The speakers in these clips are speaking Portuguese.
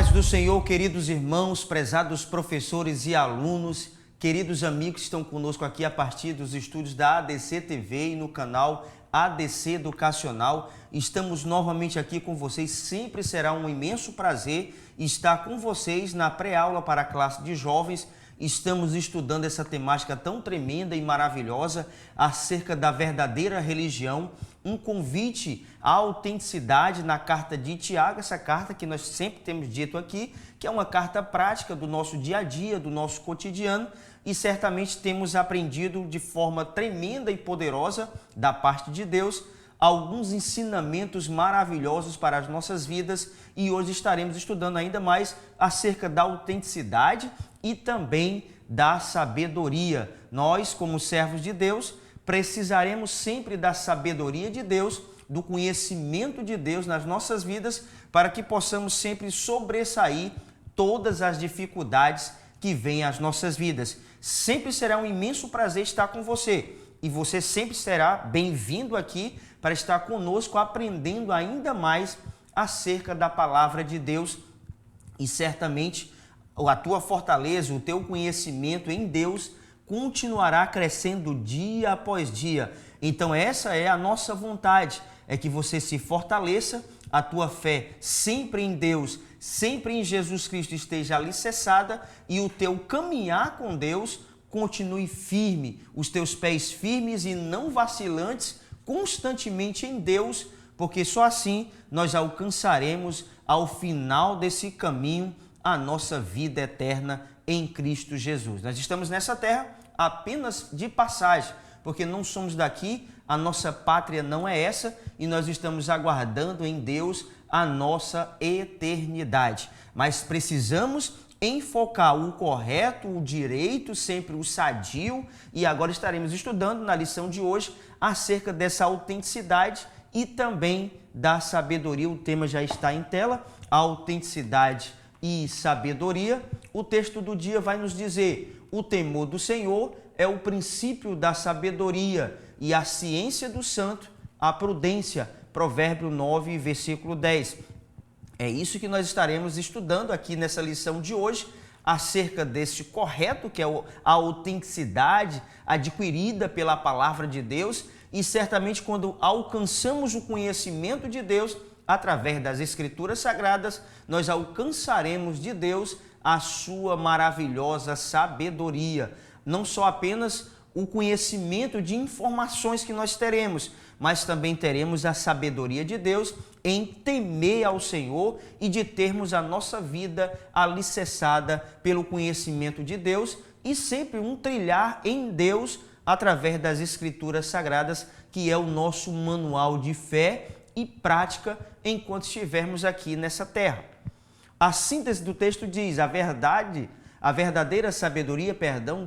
paz do Senhor, queridos irmãos, prezados professores e alunos, queridos amigos que estão conosco aqui a partir dos estúdios da ADC TV e no canal ADC Educacional. Estamos novamente aqui com vocês, sempre será um imenso prazer estar com vocês na pré-aula para a classe de jovens. Estamos estudando essa temática tão tremenda e maravilhosa acerca da verdadeira religião, um convite à autenticidade na carta de Tiago, essa carta que nós sempre temos dito aqui, que é uma carta prática do nosso dia a dia, do nosso cotidiano, e certamente temos aprendido de forma tremenda e poderosa da parte de Deus alguns ensinamentos maravilhosos para as nossas vidas, e hoje estaremos estudando ainda mais acerca da autenticidade e também da sabedoria. Nós, como servos de Deus, precisaremos sempre da sabedoria de Deus, do conhecimento de Deus nas nossas vidas, para que possamos sempre sobressair todas as dificuldades que vêm às nossas vidas. Sempre será um imenso prazer estar com você, e você sempre será bem-vindo aqui para estar conosco aprendendo ainda mais acerca da palavra de Deus, e certamente a tua fortaleza, o teu conhecimento em Deus continuará crescendo dia após dia. Então essa é a nossa vontade, é que você se fortaleça, a tua fé sempre em Deus, sempre em Jesus Cristo esteja alicerçada, e o teu caminhar com Deus continue firme, os teus pés firmes e não vacilantes, constantemente em Deus, porque só assim nós alcançaremos ao final desse caminho a nossa vida eterna em Cristo Jesus. Nós estamos nessa terra apenas de passagem, porque não somos daqui, a nossa pátria não é essa, e nós estamos aguardando em Deus a nossa eternidade. Mas precisamos enfocar o correto, o direito, sempre o sadio, e agora estaremos estudando na lição de hoje acerca dessa autenticidade e também da sabedoria. O tema já está em tela, a autenticidade e sabedoria. O texto do dia vai nos dizer: o temor do Senhor é o princípio da sabedoria, e a ciência do santo, a prudência. Provérbio 9, versículo 10. É isso que nós estaremos estudando aqui nessa lição de hoje, acerca desse correto, que é a autenticidade adquirida pela palavra de Deus, e certamente quando alcançamos o conhecimento de Deus, através das Escrituras Sagradas, nós alcançaremos de Deus a sua maravilhosa sabedoria. Não só apenas o conhecimento de informações que nós teremos, mas também teremos a sabedoria de Deus em temer ao Senhor e de termos a nossa vida alicerçada pelo conhecimento de Deus, e sempre um trilhar em Deus através das Escrituras Sagradas, que é o nosso manual de fé e prática enquanto estivermos aqui nessa terra. A síntese do texto diz: a verdadeira sabedoria,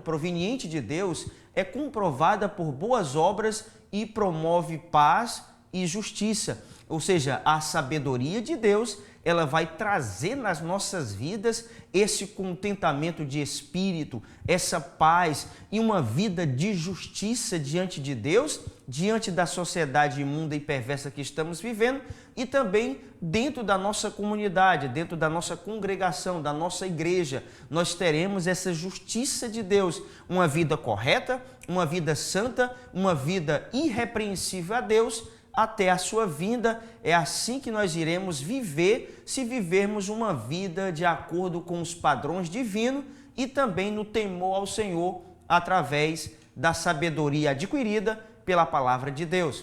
proveniente de Deus, é comprovada por boas obras e promove paz e justiça. Ou seja, a sabedoria de Deus, ela vai trazer nas nossas vidas esse contentamento de espírito, essa paz e uma vida de justiça diante de Deus, diante da sociedade imunda e perversa que estamos vivendo, e também dentro da nossa comunidade, dentro da nossa congregação, da nossa igreja. Nós teremos essa justiça de Deus, uma vida correta, uma vida santa, uma vida irrepreensível a Deus, até a sua vinda. É assim que nós iremos viver, se vivermos uma vida de acordo com os padrões divinos e também no temor ao Senhor, através da sabedoria adquirida pela palavra de Deus.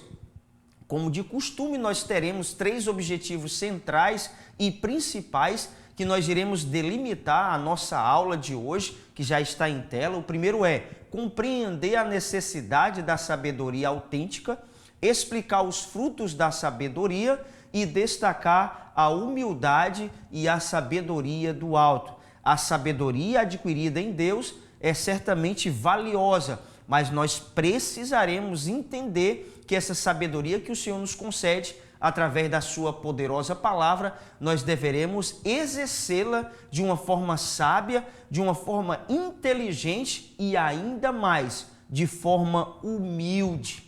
Como de costume, nós teremos 3 objetivos centrais e principais que nós iremos delimitar a nossa aula de hoje, que já está em tela. O primeiro é compreender a necessidade da sabedoria autêntica, explicar os frutos da sabedoria e destacar a humildade e a sabedoria do alto. A sabedoria adquirida em Deus é certamente valiosa, mas nós precisaremos entender que essa sabedoria que o Senhor nos concede, através da sua poderosa palavra, nós deveremos exercê-la de uma forma sábia, de uma forma inteligente e ainda mais de forma humilde.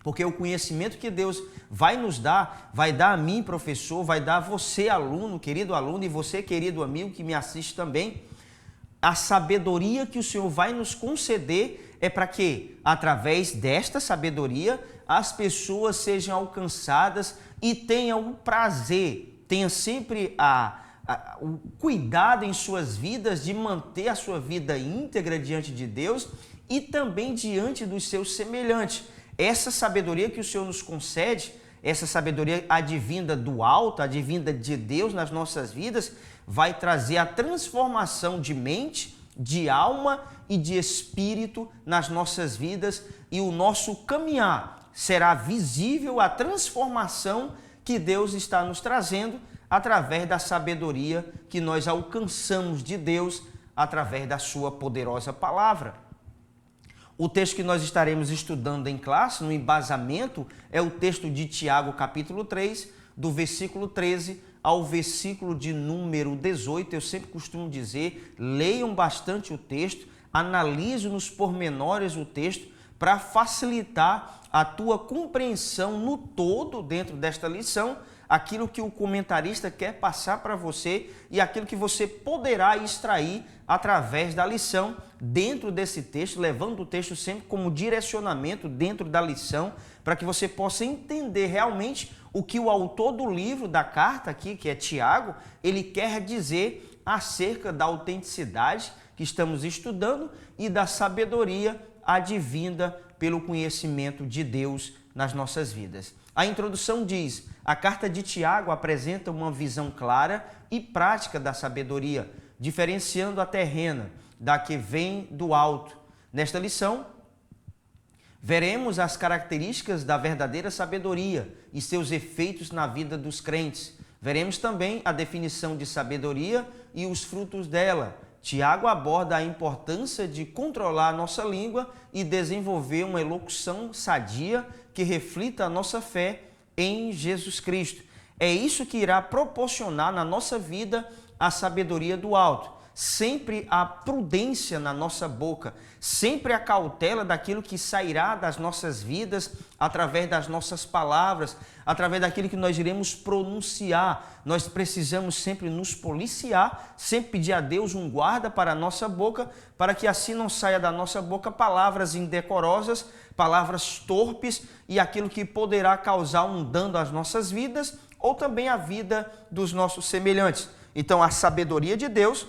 Porque o conhecimento que Deus vai nos dar, vai dar a mim, professor, vai dar a você, aluno, querido aluno, e você, querido amigo que me assiste também. A sabedoria que o Senhor vai nos conceder é para que, através desta sabedoria, as pessoas sejam alcançadas e tenham o prazer, tenham sempre o cuidado em suas vidas de manter a sua vida íntegra diante de Deus e também diante dos seus semelhantes. Essa sabedoria que o Senhor nos concede, essa sabedoria advinda do alto, advinda de Deus nas nossas vidas, vai trazer a transformação de mente, de alma e de espírito nas nossas vidas, e o nosso caminhar será visível a transformação que Deus está nos trazendo através da sabedoria que nós alcançamos de Deus através da sua poderosa palavra. O texto que nós estaremos estudando em classe, no embasamento, é o texto de Tiago, capítulo 3, do versículo 13 ao versículo de número 18. Eu sempre costumo dizer, leiam bastante o texto, analisem nos pormenores o texto, para facilitar a tua compreensão no todo dentro desta lição, aquilo que o comentarista quer passar para você e aquilo que você poderá extrair através da lição dentro desse texto, levando o texto sempre como direcionamento dentro da lição, para que você possa entender realmente o que o autor do livro, da carta aqui, que é Tiago, ele quer dizer acerca da autenticidade que estamos estudando e da sabedoria advinda pelo conhecimento de Deus nas nossas vidas. A introdução diz: a carta de Tiago apresenta uma visão clara e prática da sabedoria, diferenciando a terrena da que vem do alto. Nesta lição, veremos as características da verdadeira sabedoria e seus efeitos na vida dos crentes. Veremos também a definição de sabedoria e os frutos dela. Tiago aborda a importância de controlar a nossa língua e desenvolver uma elocução sadia que reflita a nossa fé em Jesus Cristo. É isso que irá proporcionar na nossa vida a sabedoria do alto. Sempre a prudência na nossa boca, sempre a cautela daquilo que sairá das nossas vidas através das nossas palavras, através daquilo que nós iremos pronunciar. Nós precisamos sempre nos policiar, sempre pedir a Deus um guarda para a nossa boca, para que assim não saia da nossa boca palavras indecorosas, palavras torpes e aquilo que poderá causar um dano às nossas vidas ou também à vida dos nossos semelhantes. Então, a sabedoria de Deus,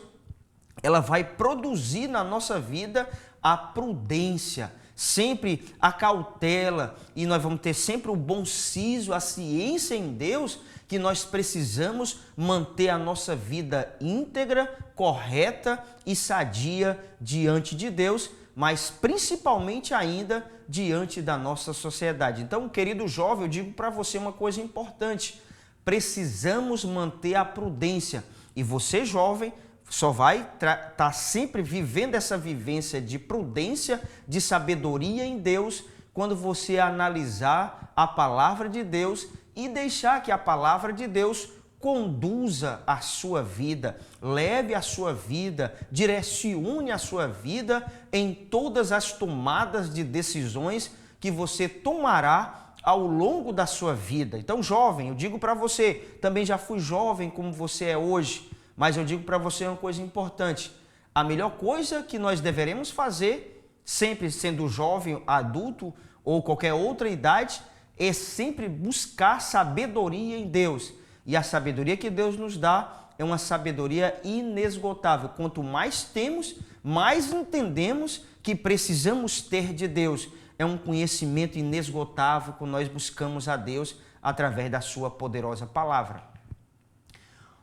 ela vai produzir na nossa vida a prudência, sempre a cautela, e nós vamos ter sempre o bom siso, a ciência em Deus, que nós precisamos manter a nossa vida íntegra, correta e sadia diante de Deus, mas principalmente ainda diante da nossa sociedade. Então, querido jovem, eu digo para você uma coisa importante: precisamos manter a prudência, e você, jovem, só vai estar sempre vivendo essa vivência de prudência, de sabedoria em Deus, quando você analisar a palavra de Deus e deixar que a palavra de Deus conduza a sua vida, leve a sua vida, direcione a sua vida em todas as tomadas de decisões que você tomará ao longo da sua vida. Então, jovem, eu digo para você, também já fui jovem como você é hoje, mas eu digo para você uma coisa importante: a melhor coisa que nós deveremos fazer, sempre sendo jovem, adulto ou qualquer outra idade, é sempre buscar sabedoria em Deus. E a sabedoria que Deus nos dá é uma sabedoria inesgotável. Quanto mais temos, mais entendemos que precisamos ter de Deus. É um conhecimento inesgotável que nós buscamos a Deus através da sua poderosa palavra.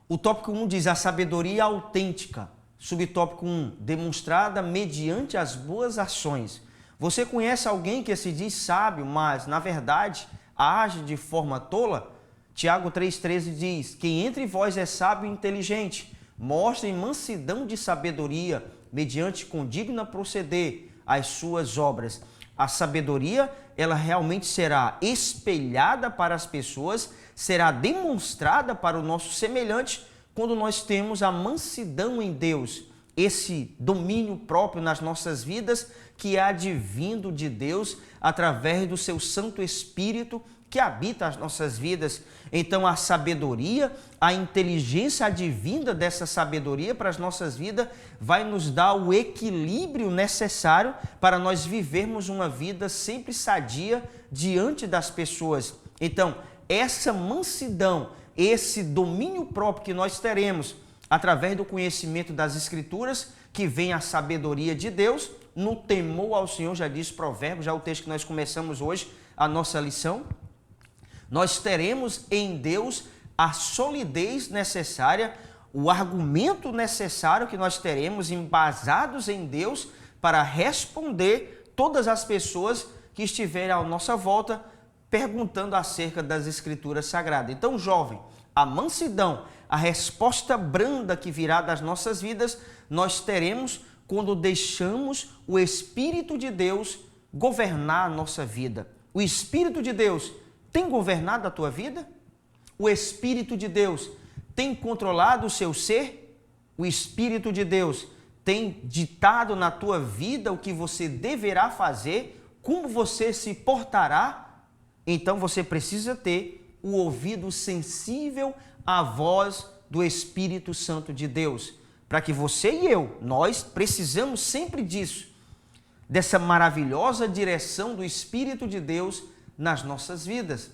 O tópico 1 diz: a sabedoria autêntica. Subtópico 1, demonstrada mediante as boas ações. Você conhece alguém que se diz sábio, mas, na verdade, age de forma tola? Tiago 3,13 diz: quem entre vós é sábio e inteligente, mostrem mansidão de sabedoria, mediante condigno proceder as suas obras. A sabedoria, ela realmente será espelhada para as pessoas, será demonstrada para o nosso semelhante quando nós temos a mansidão em Deus. esse domínio próprio nas nossas vidas que é advindo de Deus através do seu Santo Espírito que habita as nossas vidas. Então a sabedoria, a inteligência advinda dessa sabedoria para as nossas vidas vai nos dar o equilíbrio necessário para nós vivermos uma vida sempre sadia diante das pessoas. Então essa mansidão, esse domínio próprio que nós teremos através do conhecimento das Escrituras, que vem a sabedoria de Deus, no temor ao Senhor, já diz Provérbios, já o texto que nós começamos hoje, a nossa lição, nós teremos em Deus a solidez necessária, o argumento necessário que nós teremos embasados em Deus para responder todas as pessoas que estiverem à nossa volta perguntando acerca das Escrituras Sagradas. Então, jovem, a mansidão, a resposta branda que virá das nossas vidas, nós teremos quando deixamos o Espírito de Deus governar a nossa vida. O Espírito de Deus tem governado a tua vida? O Espírito de Deus tem controlado o seu ser? O Espírito de Deus tem ditado na tua vida o que você deverá fazer, como você se portará? Então você precisa ter o ouvido sensível à voz do Espírito Santo de Deus. Para que você e eu, nós precisamos sempre disso, dessa maravilhosa direção do Espírito de Deus nas nossas vidas.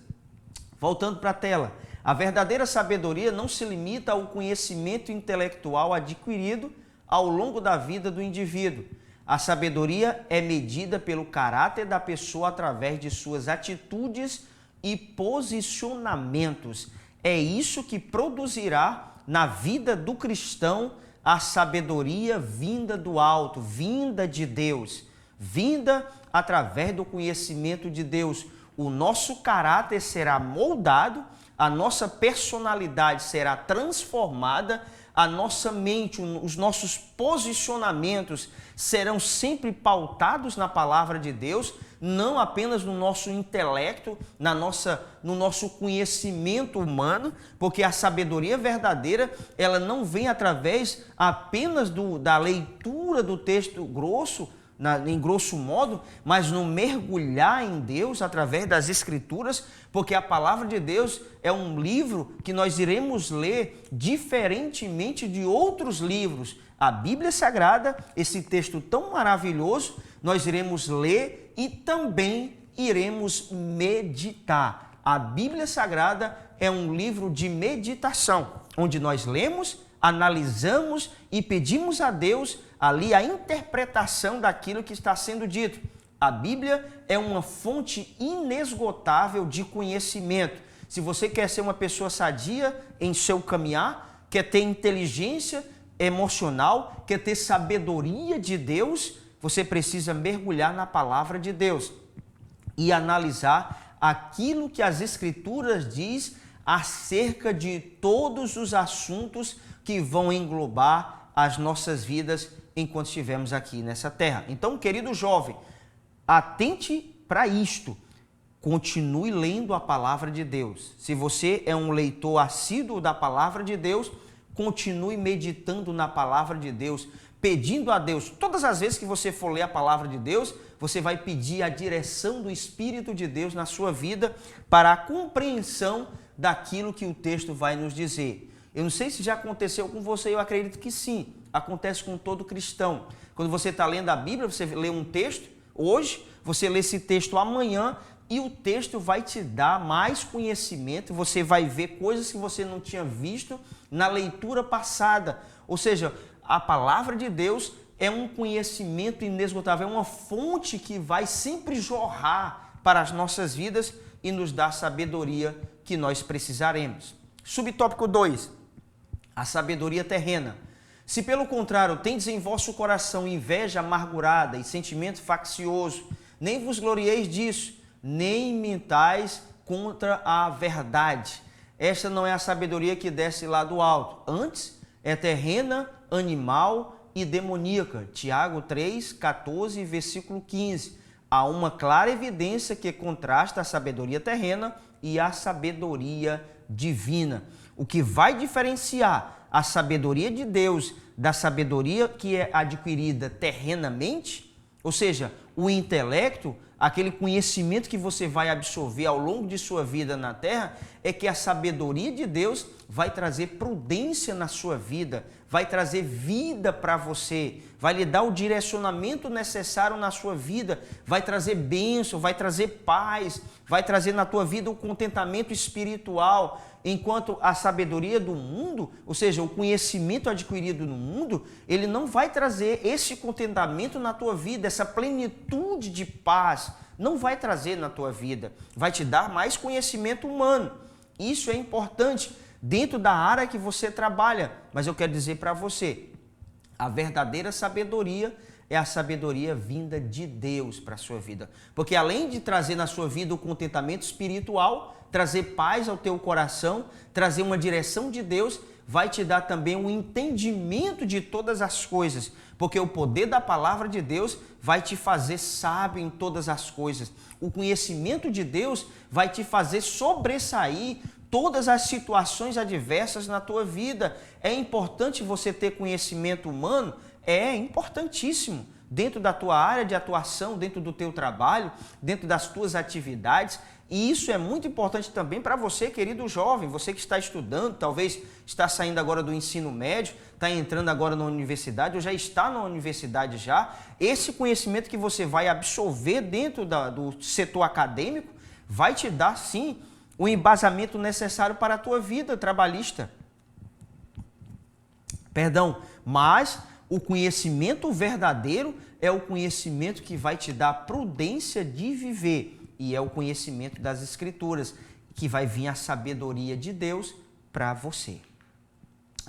Voltando para a tela, a verdadeira sabedoria não se limita ao conhecimento intelectual adquirido ao longo da vida do indivíduo. A sabedoria é medida pelo caráter da pessoa através de suas atitudes e posicionamentos. É isso que produzirá na vida do cristão a sabedoria vinda do alto, vinda de Deus, vinda através do conhecimento de Deus. O nosso caráter será moldado, a nossa personalidade será transformada, a nossa mente, os nossos posicionamentos serão sempre pautados na palavra de Deus, não apenas no nosso intelecto, no nosso conhecimento humano, porque a sabedoria verdadeira, ela não vem através apenas da leitura do texto grosso, em grosso modo, mas no mergulhar em Deus através das Escrituras, porque a palavra de Deus é um livro que nós iremos ler diferentemente de outros livros. A Bíblia Sagrada, esse texto tão maravilhoso, nós iremos ler e também iremos meditar. A Bíblia Sagrada é um livro de meditação, onde nós lemos, analisamos e pedimos a Deus ali a interpretação daquilo que está sendo dito. A Bíblia é uma fonte inesgotável de conhecimento. Se você quer ser uma pessoa sadia em seu caminhar, quer ter inteligência emocional, quer ter sabedoria de Deus, você precisa mergulhar na palavra de Deus e analisar aquilo que as Escrituras diz acerca de todos os assuntos que vão englobar as nossas vidas enquanto estivermos aqui nessa terra. Então, querido jovem, atente para isto. Continue lendo a palavra de Deus. Se você é um leitor assíduo da palavra de Deus, continue meditando na palavra de Deus, pedindo a Deus. Todas as vezes que você for ler a palavra de Deus, você vai pedir a direção do Espírito de Deus na sua vida para a compreensão daquilo que o texto vai nos dizer. Eu não sei se já aconteceu com você, eu acredito que sim. Acontece com todo cristão. Quando você está lendo a Bíblia, você lê um texto, hoje, você lê esse texto amanhã, e o texto vai te dar mais conhecimento, você vai ver coisas que você não tinha visto na leitura passada. Ou seja, a palavra de Deus é um conhecimento inesgotável, é uma fonte que vai sempre jorrar para as nossas vidas e nos dar a sabedoria que nós precisaremos. Subtópico 2, a sabedoria terrena. Se pelo contrário tendes em vosso coração inveja amargurada e sentimento faccioso, nem vos glorieis disso, nem mentais contra a verdade. Esta não é a sabedoria que desce lá do alto, antes é terrena, animal e demoníaca. Tiago 3, 14, versículo 15. Há uma clara evidência que contrasta a sabedoria terrena e a sabedoria divina. O que vai diferenciar a sabedoria de Deus da sabedoria que é adquirida terrenamente, ou seja, o intelecto, aquele conhecimento que você vai absorver ao longo de sua vida na terra, é que a sabedoria de Deus vai trazer prudência na sua vida, vai trazer vida para você, vai lhe dar o direcionamento necessário na sua vida, vai trazer bênção, vai trazer paz, vai trazer na tua vida o contentamento espiritual, enquanto a sabedoria do mundo, ou seja, o conhecimento adquirido no mundo, ele não vai trazer esse contentamento na tua vida, essa plenitude de paz, não vai trazer na tua vida, vai te dar mais conhecimento humano. Isso é importante dentro da área que você trabalha, mas eu quero dizer para você, a verdadeira sabedoria é a sabedoria vinda de Deus para a sua vida. Porque além de trazer na sua vida o contentamento espiritual, trazer paz ao teu coração, trazer uma direção de Deus, vai te dar também um entendimento de todas as coisas. Porque o poder da palavra de Deus vai te fazer sábio em todas as coisas. O conhecimento de Deus vai te fazer sobressair todas as situações adversas na tua vida. É importante você ter conhecimento humano? É importantíssimo. Dentro da tua área de atuação, dentro do teu trabalho, dentro das tuas atividades. E isso é muito importante também para você, querido jovem, você que está estudando, talvez está saindo agora do ensino médio, está entrando agora na universidade ou já está na universidade já. Esse conhecimento que você vai absorver dentro do setor acadêmico vai te dar, sim, o embasamento necessário para a tua vida trabalhista. Mas o conhecimento verdadeiro é o conhecimento que vai te dar prudência de viver. E é o conhecimento das Escrituras, que vai vir a sabedoria de Deus para você.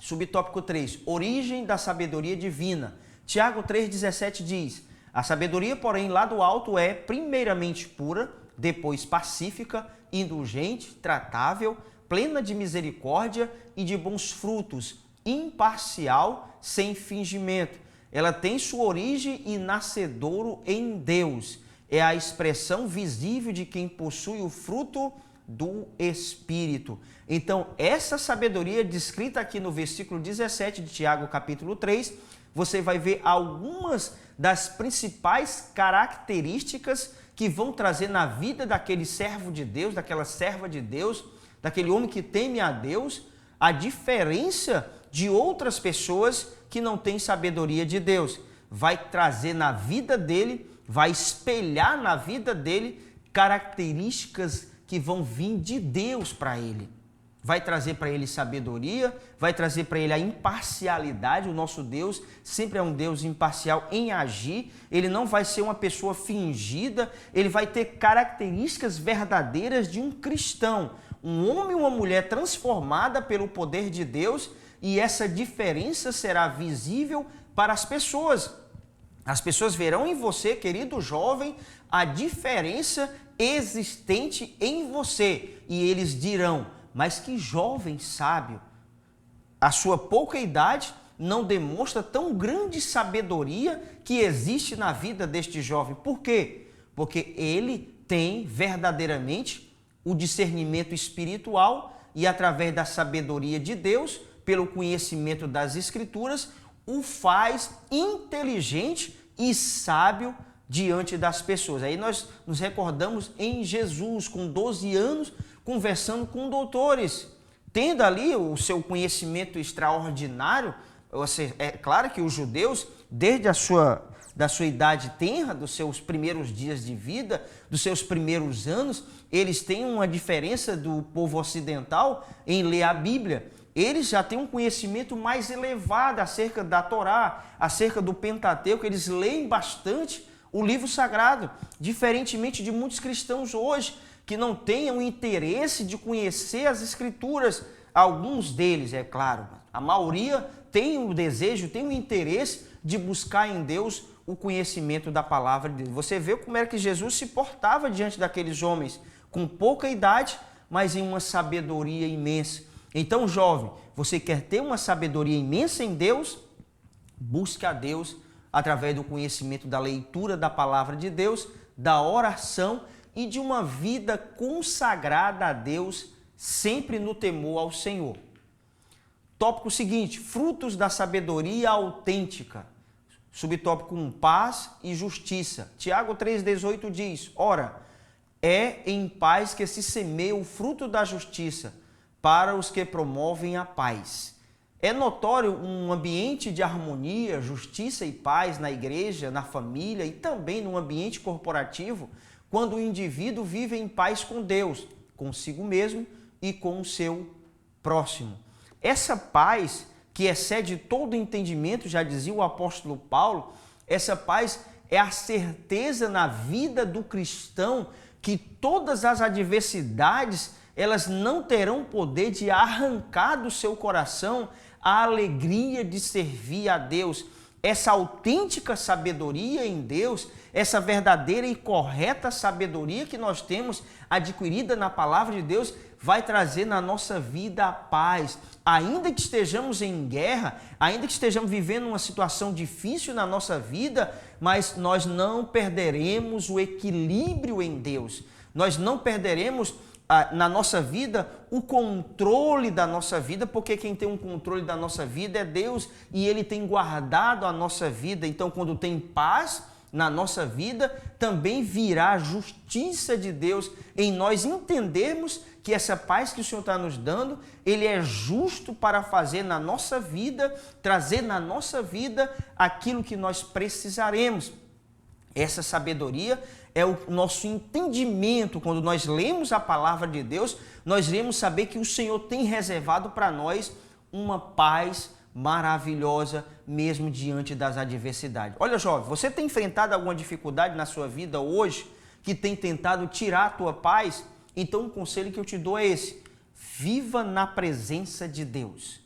Subtópico 3, origem da sabedoria divina. Tiago 3,17 diz, a sabedoria, porém, lá do alto é primeiramente pura, depois pacífica, indulgente, tratável, plena de misericórdia e de bons frutos, imparcial, sem fingimento. Ela tem sua origem e nascedouro em Deus. É a expressão visível de quem possui o fruto do Espírito. Então, essa sabedoria descrita aqui no versículo 17 de Tiago, capítulo 3, você vai ver algumas das principais características que vão trazer na vida daquele servo de Deus, daquela serva de Deus, daquele homem que teme a Deus, a diferença de outras pessoas que não têm sabedoria de Deus. Vai trazer na vida dele, vai espelhar na vida dele características que vão vir de Deus para ele. Vai trazer para ele sabedoria, vai trazer para ele a imparcialidade. O nosso Deus sempre é um Deus imparcial em agir. Ele não vai ser uma pessoa fingida, ele vai ter características verdadeiras de um cristão. Um homem e uma mulher transformada pelo poder de Deus, e essa diferença será visível para as pessoas. As pessoas verão em você, querido jovem, a diferença existente em você. E eles dirão, mas que jovem sábio. A sua pouca idade não demonstra tão grande sabedoria que existe na vida deste jovem. Por quê? Porque ele tem verdadeiramente o discernimento espiritual e através da sabedoria de Deus, pelo conhecimento das Escrituras, o faz inteligente e sábio diante das pessoas. Aí nós nos recordamos em Jesus, com 12 anos, conversando com doutores, tendo ali o seu conhecimento extraordinário. É claro que os judeus, desde da sua idade tenra, dos seus primeiros dias de vida, dos seus primeiros anos, eles têm uma diferença do povo ocidental em ler a Bíblia. Eles já têm um conhecimento mais elevado acerca da Torá, acerca do Pentateuco, eles leem bastante o livro sagrado, diferentemente de muitos cristãos hoje, que não tenham interesse de conhecer as Escrituras. Alguns deles, é claro, a maioria tem o desejo, tem o interesse de buscar em Deus o conhecimento da palavra de Deus. Você vê como era que Jesus se portava diante daqueles homens, com pouca idade, mas em uma sabedoria imensa. Então, jovem, você quer ter uma sabedoria imensa em Deus? Busque a Deus através do conhecimento da leitura da palavra de Deus, da oração e de uma vida consagrada a Deus sempre no temor ao Senhor. Tópico seguinte, frutos da sabedoria autêntica. Subtópico 1, paz e justiça. Tiago 3,18 diz, ora, é em paz que se semeia o fruto da justiça para os que promovem a paz. É notório um ambiente de harmonia, justiça e paz na igreja, na família e também no ambiente corporativo, quando o indivíduo vive em paz com Deus, consigo mesmo e com o seu próximo. Essa paz que excede todo entendimento, já dizia o apóstolo Paulo, essa paz é a certeza na vida do cristão que todas as adversidades, elas não terão poder de arrancar do seu coração a alegria de servir a Deus. Essa autêntica sabedoria em Deus, essa verdadeira e correta sabedoria que nós temos adquirida na palavra de Deus, vai trazer na nossa vida a paz. Ainda que estejamos em guerra, ainda que estejamos vivendo uma situação difícil na nossa vida, mas nós não perderemos o equilíbrio em Deus. Nós não perderemos na nossa vida o controle da nossa vida, porque quem tem um controle da nossa vida é Deus e Ele tem guardado a nossa vida. Então, quando tem paz na nossa vida, também virá a justiça de Deus em nós entendermos que essa paz que o Senhor está nos dando, Ele é justo para fazer na nossa vida, trazer na nossa vida aquilo que nós precisaremos. Essa sabedoria é o nosso entendimento. Quando nós lemos a palavra de Deus, nós iremos saber que o Senhor tem reservado para nós uma paz maravilhosa, mesmo diante das adversidades. Olha, jovem, você tem enfrentado alguma dificuldade na sua vida hoje que tem tentado tirar a tua paz? Então, o conselho que eu te dou é esse: viva na presença de Deus,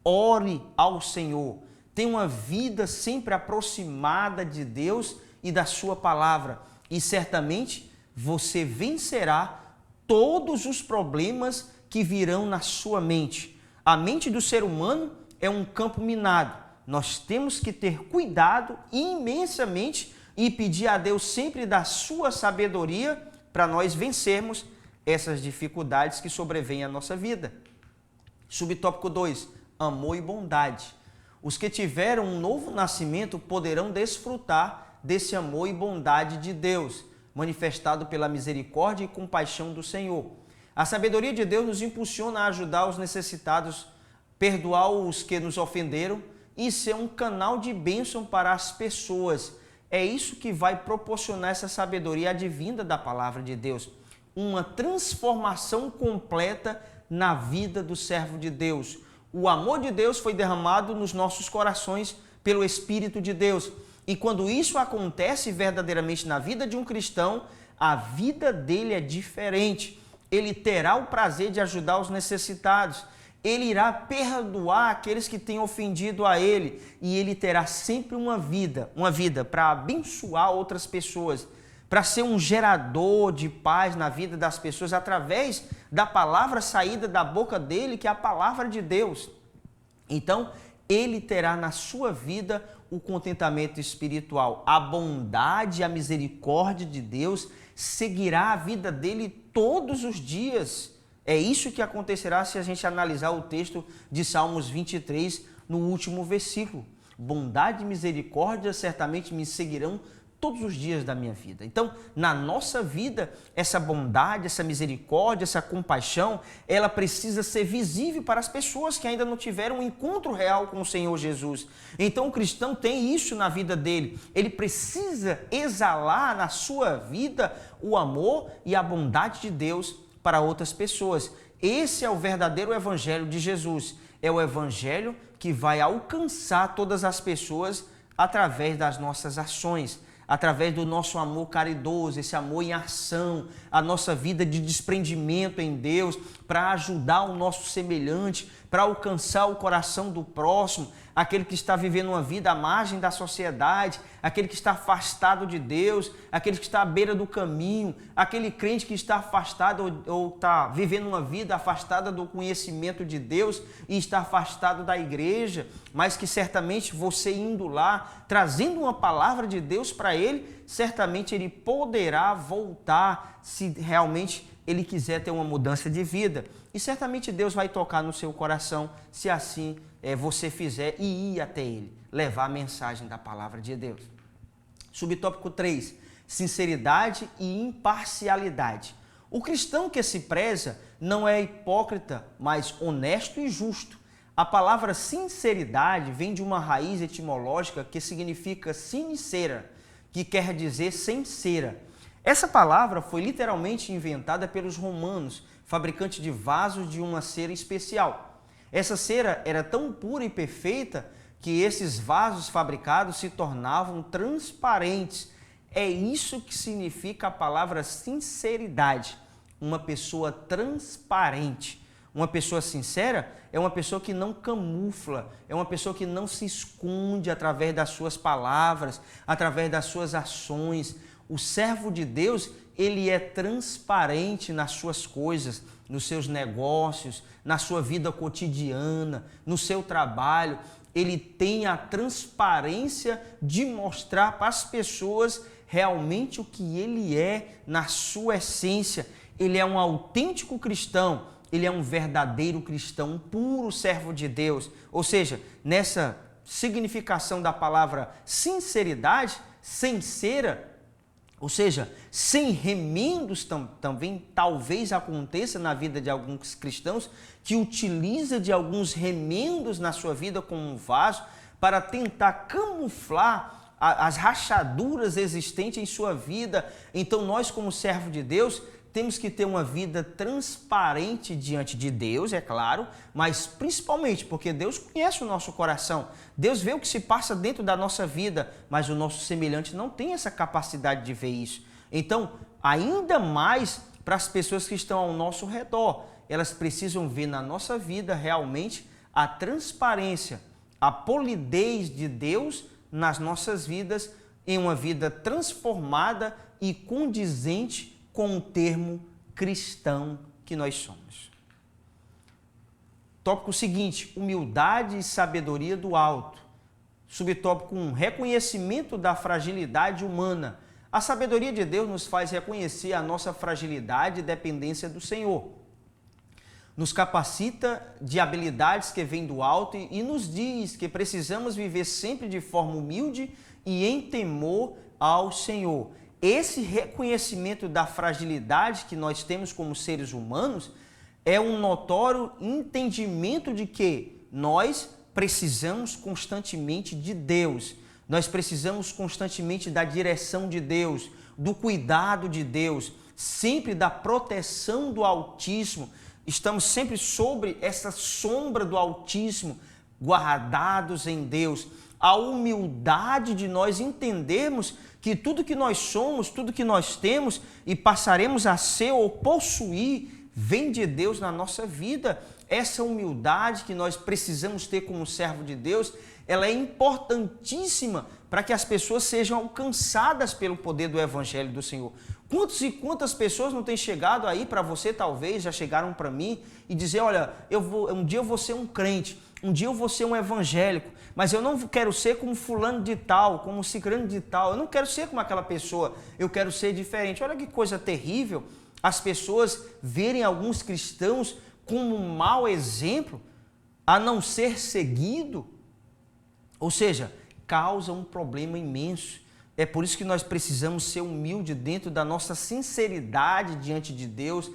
ore ao Senhor, tenha uma vida sempre aproximada de Deus e da sua palavra, e certamente você vencerá todos os problemas que virão na sua mente. A mente do ser humano é um campo minado. Nós temos que ter cuidado imensamente e pedir a Deus sempre da sua sabedoria para nós vencermos essas dificuldades que sobrevêm à nossa vida. Subtópico 2, amor e bondade. Os que tiveram um novo nascimento poderão desfrutar desse amor e bondade de Deus, manifestado pela misericórdia e compaixão do Senhor. A sabedoria de Deus nos impulsiona a ajudar os necessitados, perdoar os que nos ofenderam e ser um canal de bênção para as pessoas. É isso que vai proporcionar essa sabedoria advinda da palavra de Deus. Uma transformação completa na vida do servo de Deus. O amor de Deus foi derramado nos nossos corações pelo Espírito de Deus. E quando isso acontece verdadeiramente na vida de um cristão, a vida dele é diferente. Ele terá o prazer de ajudar os necessitados. Ele irá perdoar aqueles que têm ofendido a ele. E ele terá sempre uma vida para abençoar outras pessoas, para ser um gerador de paz na vida das pessoas através da palavra saída da boca dele, que é a palavra de Deus. Então, ele terá na sua vida o contentamento espiritual. A bondade e a misericórdia de Deus seguirá a vida dele todos os dias. É isso que acontecerá se a gente analisar o texto de Salmos 23, no último versículo. Bondade e misericórdia certamente me seguirão todos os dias da minha vida. Então, na nossa vida, essa bondade, essa misericórdia, essa compaixão, ela precisa ser visível para as pessoas que ainda não tiveram um encontro real com o Senhor Jesus. Então, o cristão tem isso na vida dele. Ele precisa exalar na sua vida o amor e a bondade de Deus para outras pessoas. Esse é o verdadeiro evangelho de Jesus. É o evangelho que vai alcançar todas as pessoas através das nossas ações, através do nosso amor caridoso, esse amor em ação, a nossa vida de desprendimento em Deus, para ajudar o nosso semelhante, para alcançar o coração do próximo, aquele que está vivendo uma vida à margem da sociedade, aquele que está afastado de Deus, aquele que está à beira do caminho, aquele crente que está afastado ou está vivendo uma vida afastada do conhecimento de Deus e está afastado da igreja, mas que certamente você indo lá, trazendo uma palavra de Deus para ele, certamente ele poderá voltar se realmente ele quiser ter uma mudança de vida. E certamente Deus vai tocar no seu coração se assim você fizer e ir até ele, levar a mensagem da palavra de Deus. Subtópico 3, sinceridade e imparcialidade. O cristão que se preza não é hipócrita, mas honesto e justo. A palavra sinceridade vem de uma raiz etimológica que significa sincera, que quer dizer sem cera. Essa palavra foi literalmente inventada pelos romanos, fabricantes de vasos de uma cera especial. Essa cera era tão pura e perfeita que esses vasos fabricados se tornavam transparentes. É isso que significa a palavra sinceridade, uma pessoa transparente. Uma pessoa sincera é uma pessoa que não camufla, é uma pessoa que não se esconde através das suas palavras, através das suas ações. O servo de Deus, ele é transparente nas suas coisas, nos seus negócios, na sua vida cotidiana, no seu trabalho. Ele tem a transparência de mostrar para as pessoas realmente o que ele é na sua essência. Ele é um autêntico cristão, ele é um verdadeiro cristão, um puro servo de Deus. Ou seja, nessa significação da palavra sinceridade, sincera, ou seja, sem remendos também talvez aconteça na vida de alguns cristãos que utiliza de alguns remendos na sua vida como um vaso para tentar camuflar as rachaduras existentes em sua vida. Então nós, como servo de Deus, temos que ter uma vida transparente diante de Deus, é claro, mas principalmente porque Deus conhece o nosso coração. Deus vê o que se passa dentro da nossa vida, mas o nosso semelhante não tem essa capacidade de ver isso. Então, ainda mais para as pessoas que estão ao nosso redor, elas precisam ver na nossa vida realmente a transparência, a polidez de Deus nas nossas vidas, em uma vida transformada e condizente com o termo cristão que nós somos. Tópico seguinte, humildade e sabedoria do alto. Subtópico 1, reconhecimento da fragilidade humana. A sabedoria de Deus nos faz reconhecer a nossa fragilidade e dependência do Senhor. Nos capacita de habilidades que vêm do alto e nos diz que precisamos viver sempre de forma humilde e em temor ao Senhor. Esse reconhecimento da fragilidade que nós temos como seres humanos é um notório entendimento de que nós precisamos constantemente de Deus, nós precisamos constantemente da direção de Deus, do cuidado de Deus, sempre da proteção do Altíssimo. Estamos sempre sobre essa sombra do Altíssimo, guardados em Deus. A humildade de nós entendermos que tudo que nós somos, tudo que nós temos e passaremos a ser ou possuir, vem de Deus na nossa vida. Essa humildade que nós precisamos ter como servo de Deus, ela é importantíssima para que as pessoas sejam alcançadas pelo poder do Evangelho do Senhor. Quantos e quantas pessoas não têm chegado aí para você, talvez, já chegaram para mim e dizer, olha, um dia eu vou ser um crente, um dia eu vou ser um evangélico, mas eu não quero ser como fulano de tal, como cicrano de tal, eu não quero ser como aquela pessoa, eu quero ser diferente. Olha que coisa terrível as pessoas verem alguns cristãos como um mau exemplo a não ser seguido, ou seja, causa um problema imenso. É por isso que nós precisamos ser humildes dentro da nossa sinceridade diante de Deus,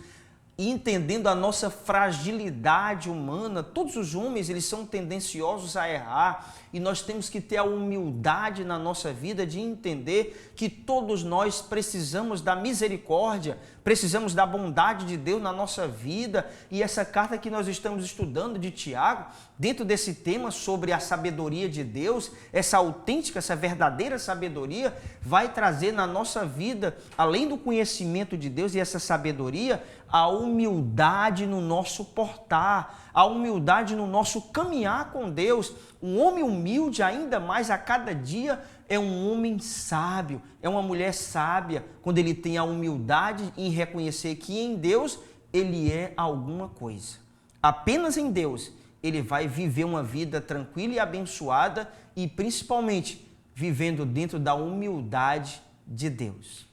e entendendo a nossa fragilidade humana. Todos os homens, eles são tendenciosos a errar, e nós temos que ter a humildade na nossa vida de entender que todos nós precisamos da misericórdia, precisamos da bondade de Deus na nossa vida. E essa carta que nós estamos estudando de Tiago, dentro desse tema sobre a sabedoria de Deus, essa autêntica, essa verdadeira sabedoria, vai trazer na nossa vida, além do conhecimento de Deus e essa sabedoria, a humildade no nosso portar, a humildade no nosso caminhar com Deus. Um homem humilde, ainda mais a cada dia, é um homem sábio, é uma mulher sábia, quando ele tem a humildade em reconhecer que em Deus ele é alguma coisa. Apenas em Deus ele vai viver uma vida tranquila e abençoada, e principalmente vivendo dentro da humildade de Deus.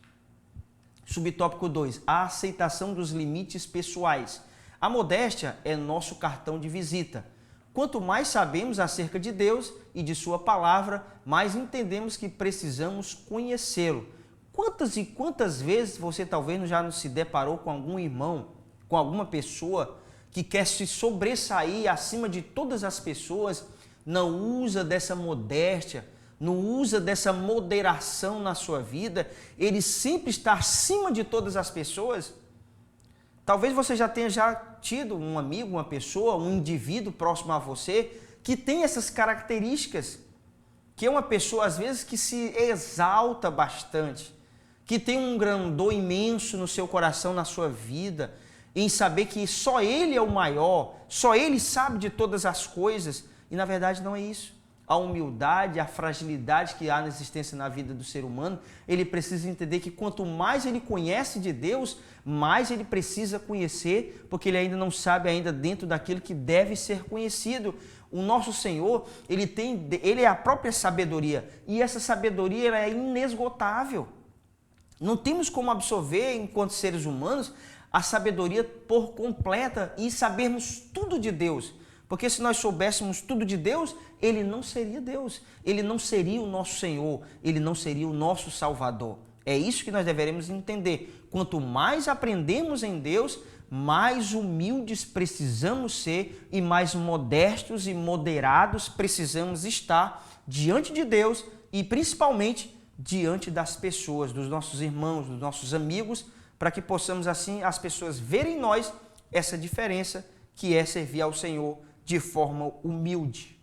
Subtópico 2, a aceitação dos limites pessoais. A modéstia é nosso cartão de visita. Quanto mais sabemos acerca de Deus e de sua palavra, mais entendemos que precisamos conhecê-lo. Quantas e quantas vezes você talvez já não se deparou com algum irmão, com alguma pessoa que quer se sobressair acima de todas as pessoas, não usa dessa modéstia, não usa dessa moderação na sua vida, ele sempre está acima de todas as pessoas? Talvez você já tenha tido um amigo, uma pessoa, um indivíduo próximo a você que tem essas características, que é uma pessoa às vezes que se exalta bastante, que tem um grandor imenso no seu coração, na sua vida, em saber que só ele é o maior, só ele sabe de todas as coisas, e na verdade não é isso. A humildade, a fragilidade que há na existência na vida do ser humano, ele precisa entender que quanto mais ele conhece de Deus, mais ele precisa conhecer, porque ele ainda não sabe ainda dentro daquilo que deve ser conhecido. O nosso Senhor, ele é a própria sabedoria, e essa sabedoria ela é inesgotável. Não temos como absorver, enquanto seres humanos, a sabedoria por completa e sabermos tudo de Deus. Porque se nós soubéssemos tudo de Deus, ele não seria Deus, ele não seria o nosso Senhor, ele não seria o nosso Salvador. É isso que nós deveremos entender. Quanto mais aprendemos em Deus, mais humildes precisamos ser e mais modestos e moderados precisamos estar diante de Deus e principalmente diante das pessoas, dos nossos irmãos, dos nossos amigos, para que possamos assim as pessoas verem em nós essa diferença que é servir ao Senhor de forma humilde.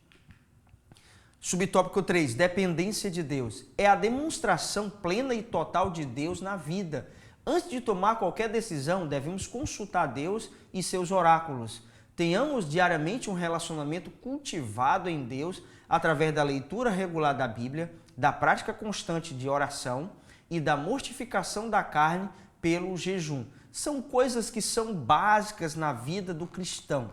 Subtópico 3, dependência de Deus. É a demonstração plena e total de Deus na vida. Antes de tomar qualquer decisão, devemos consultar Deus e seus oráculos. Tenhamos diariamente um relacionamento cultivado em Deus através da leitura regular da Bíblia, da prática constante de oração e da mortificação da carne pelo jejum. São coisas que são básicas na vida do cristão.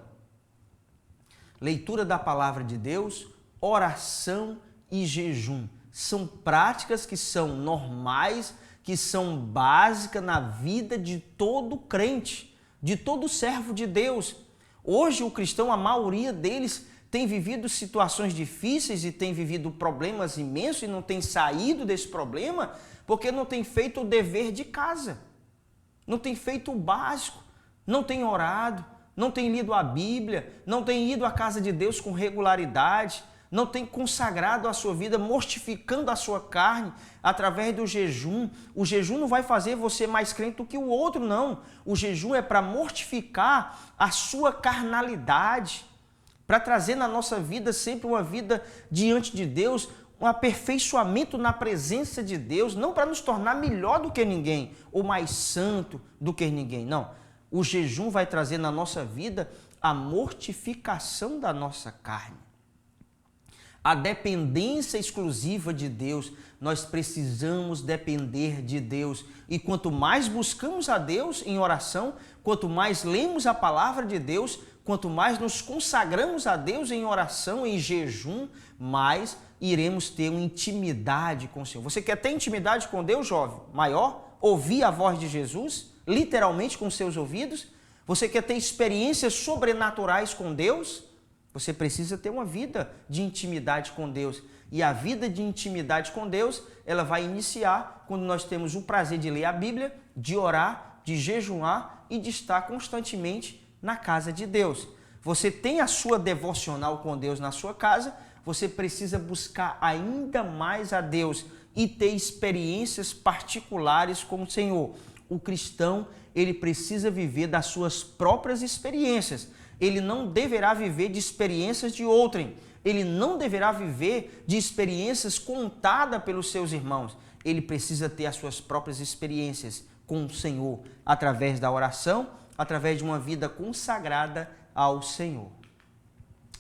Leitura da palavra de Deus, oração e jejum. São práticas que são normais, que são básicas na vida de todo crente, de todo servo de Deus. Hoje o cristão, a maioria deles, tem vivido situações difíceis e tem vivido problemas imensos e não tem saído desse problema porque não tem feito o dever de casa, não tem feito o básico, não tem orado, não tem lido a Bíblia, não tem ido à casa de Deus com regularidade, não tem consagrado a sua vida, mortificando a sua carne através do jejum. O jejum não vai fazer você mais crente do que o outro, não. O jejum é para mortificar a sua carnalidade, para trazer na nossa vida sempre uma vida diante de Deus, um aperfeiçoamento na presença de Deus, não para nos tornar melhor do que ninguém, ou mais santo do que ninguém, não. O jejum vai trazer na nossa vida a mortificação da nossa carne. A dependência exclusiva de Deus, nós precisamos depender de Deus. E quanto mais buscamos a Deus em oração, quanto mais lemos a palavra de Deus, quanto mais nos consagramos a Deus em oração, em jejum, mais iremos ter uma intimidade com o Senhor. Você quer ter intimidade com Deus, jovem? Maior? Ouvir a voz de Jesus, literalmente com seus ouvidos? Você quer ter experiências sobrenaturais com Deus? Você precisa ter uma vida de intimidade com Deus. E a vida de intimidade com Deus, ela vai iniciar quando nós temos o prazer de ler a Bíblia, de orar, de jejuar e de estar constantemente na casa de Deus. Você tem a sua devocional com Deus na sua casa, você precisa buscar ainda mais a Deus e ter experiências particulares com o Senhor. O cristão, ele precisa viver das suas próprias experiências. Ele não deverá viver de experiências de outrem. Ele não deverá viver de experiências contadas pelos seus irmãos. Ele precisa ter as suas próprias experiências com o Senhor, através da oração, através de uma vida consagrada ao Senhor.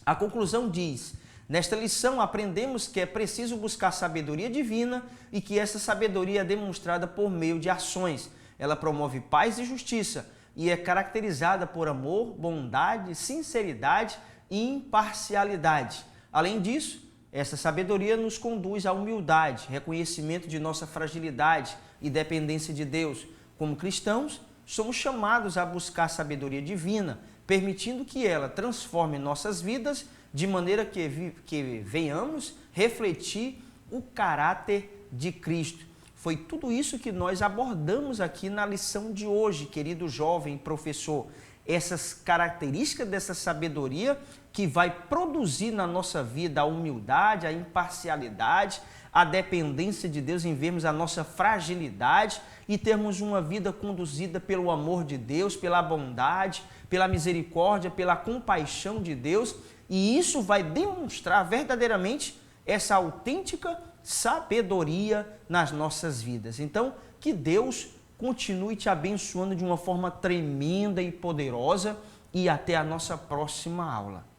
A conclusão diz: nesta lição aprendemos que é preciso buscar sabedoria divina e que essa sabedoria é demonstrada por meio de ações. Ela promove paz e justiça e é caracterizada por amor, bondade, sinceridade e imparcialidade. Além disso, Essa sabedoria nos conduz à humildade, reconhecimento de nossa fragilidade e dependência de Deus. Como cristãos, somos chamados a buscar sabedoria divina, permitindo que ela transforme nossas vidas de maneira que venhamos refletir o caráter de Cristo. Foi tudo isso que nós abordamos aqui na lição de hoje, querido jovem professor. Essas características dessa sabedoria que vai produzir na nossa vida a humildade, a imparcialidade, a dependência de Deus em vermos a nossa fragilidade e termos uma vida conduzida pelo amor de Deus, pela bondade, pela misericórdia, pela compaixão de Deus. E isso vai demonstrar verdadeiramente essa autêntica sabedoria nas nossas vidas. Então, que Deus continue te abençoando de uma forma tremenda e poderosa e até a nossa próxima aula.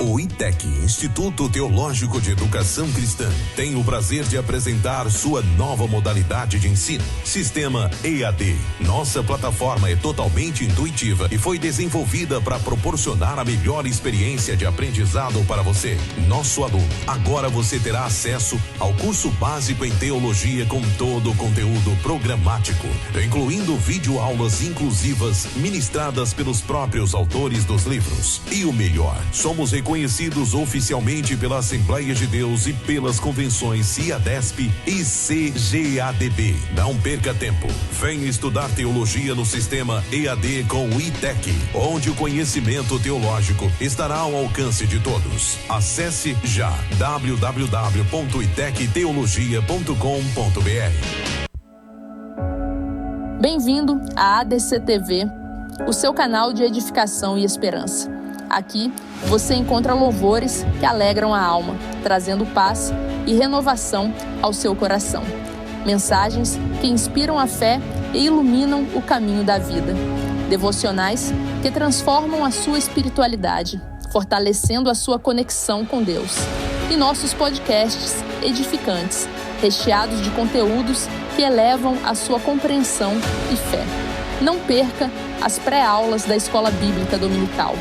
O ITEC, Instituto Teológico de Educação Cristã, tem o prazer de apresentar sua nova modalidade de ensino, Sistema EAD. Nossa plataforma é totalmente intuitiva e foi desenvolvida para proporcionar a melhor experiência de aprendizado para você, nosso aluno. Agora você terá acesso ao curso básico em teologia com todo o conteúdo programático, incluindo videoaulas inclusivas ministradas pelos próprios autores dos livros. E o melhor, somos reconhecidos oficialmente pela Assembleia de Deus e pelas convenções CIADESP e CGADB. Não perca tempo. Venha estudar teologia no sistema EAD com o ITEC, onde o conhecimento teológico estará ao alcance de todos. Acesse já www.itecteologia.com.br. Bem-vindo à ADC TV, o seu canal de edificação e esperança. Aqui você encontra louvores que alegram a alma, trazendo paz e renovação ao seu coração. Mensagens que inspiram a fé e iluminam o caminho da vida. Devocionais que transformam a sua espiritualidade, fortalecendo a sua conexão com Deus. E nossos podcasts edificantes, recheados de conteúdos que elevam a sua compreensão e fé. Não perca as pré-aulas da Escola Bíblica Dominical,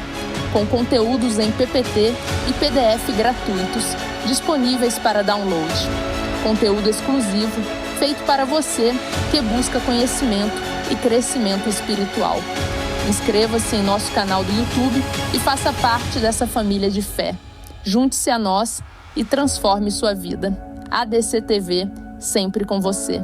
com conteúdos em PPT e PDF gratuitos, disponíveis para download. Conteúdo exclusivo, feito para você que busca conhecimento e crescimento espiritual. Inscreva-se em nosso canal do YouTube e faça parte dessa família de fé. Junte-se a nós e transforme sua vida. ADC TV, sempre com você.